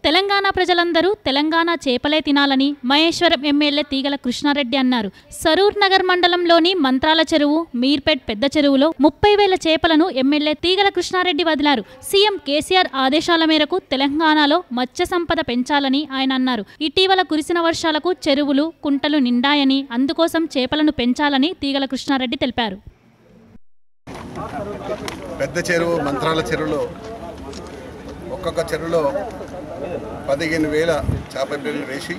తెలంగాణ ప్రజలందరూ తెలంగాణ చేపలే తినాలని మహేశ్వరం ఎమ్మెల్యే తీగల కృష్ణారెడ్డి అన్నారు. సరూర్ నగర్ మండలంలోని మంత్రాల చెరువు, మీర్పేట్ పెద్ద చెరువులో 30,000 చేపలను ఎమ్మెల్యే తీగల కృష్ణారెడ్డి వదిలారు. సీఎం కేసీఆర్ ఆదేశాల మేరకు తెలంగాణలో మత్స్య సంపద పెంచాలని ఆయన అన్నారు. ఇటీవల కురిసిన వర్షాలకు చెరువులు, కుంటలు నిండాయని, అందుకోసం చేపలను పెంచాలని తీగల కృష్ణారెడ్డి తెలిపారు. పెద్ద చెరువు, మంత్రాల చెరువులో ఒక్కొక్క చెరువులో 15,000 చేప పిల్లలు వేసి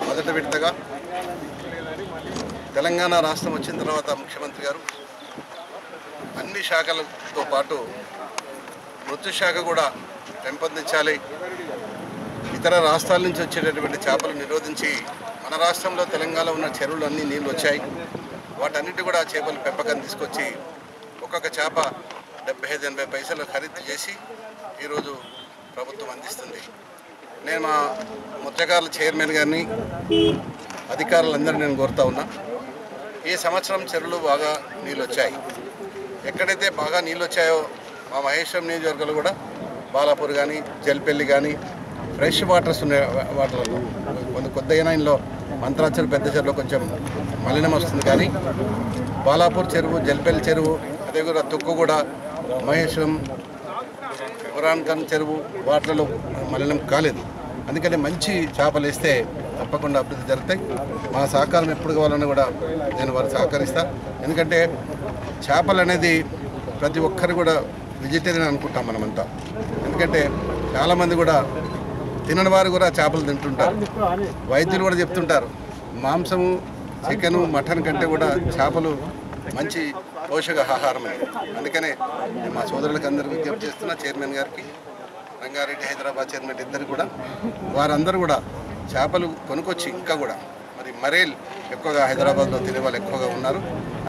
మొదటి విడతగా తెలంగాణ రాష్ట్రం వచ్చిన తర్వాత ముఖ్యమంత్రి గారు అన్ని శాఖలతో పాటు మృత్యు శాఖ కూడా పెంపొందించాలి, ఇతర రాష్ట్రాల నుంచి వచ్చేటటువంటి చేపలు నిరోధించి మన రాష్ట్రంలో తెలంగాణలో ఉన్న చెరువులు అన్నీ నీళ్ళు వచ్చాయి, వాటన్నిటి కూడా చేపలు పెంపకం తీసుకొచ్చి ఒక్కొక్క చేప 75-80 పైసలు ఖరీదు చేసి ఈరోజు ప్రభుత్వం అందిస్తుంది. నేను మా మత్స్యకారుల చైర్మన్ గారిని, అధికారులందరూ నేను కోరుతా ఉన్నా, ఈ సంవత్సరం చెరువులు బాగా నీళ్ళు వచ్చాయి. ఎక్కడైతే బాగా నీళ్ళు వచ్చాయో మా మహేశ్వరం నియోజకవర్గంలో కూడా బాలాపూర్ కానీ, జల్పల్లి కానీ ఫ్రెష్ వాటర్స్ ఉన్నాయి. వాటర్లో కొద్దిగా ఇంట్లో మంత్రాల చెరువు, పెద్ద చెరువులో కొంచెం మలినం వస్తుంది, కానీ బాలాపూర్ చెరువు, జల్పల్లి చెరువు, అదే కూడా తుక్కుగూడ, మహేశ్వరం, పురాణకన్ చెరువు వాటిలో మలినం కాలేదు. అందుకని మంచి చేపలు వేస్తే తప్పకుండా అభివృద్ధి జరుగుతాయి. మా సహకారం ఎప్పుడు కావాలన్నా కూడా నేను వారు సహకరిస్తా. ఎందుకంటే చేపలు అనేది ప్రతి ఒక్కరు కూడా వెజిటేరియన్ అనుకుంటాం మనమంతా. ఎందుకంటే చాలామంది కూడా తినని వారు కూడా చేపలు తింటుంటారు. వైద్యులు కూడా చెప్తుంటారు మాంసము, చికెను, మటన్ కంటే కూడా చేపలు మంచి పోషక ఆహారం. అందుకనే మా సోదరులకు అందరికీ విజ్ఞప్తి చేస్తున్నా, చైర్మన్ గారికి, రంగారెడ్డి హైదరాబాద్ చైర్మన్ ఇద్దరు కూడా, వారందరూ కూడా చేపలు కొనుక్కొచ్చి ఇంకా కూడా మరి మరేల్ ఎక్కువగా హైదరాబాద్లో తినే వాళ్ళు ఎక్కువగా ఉన్నారు.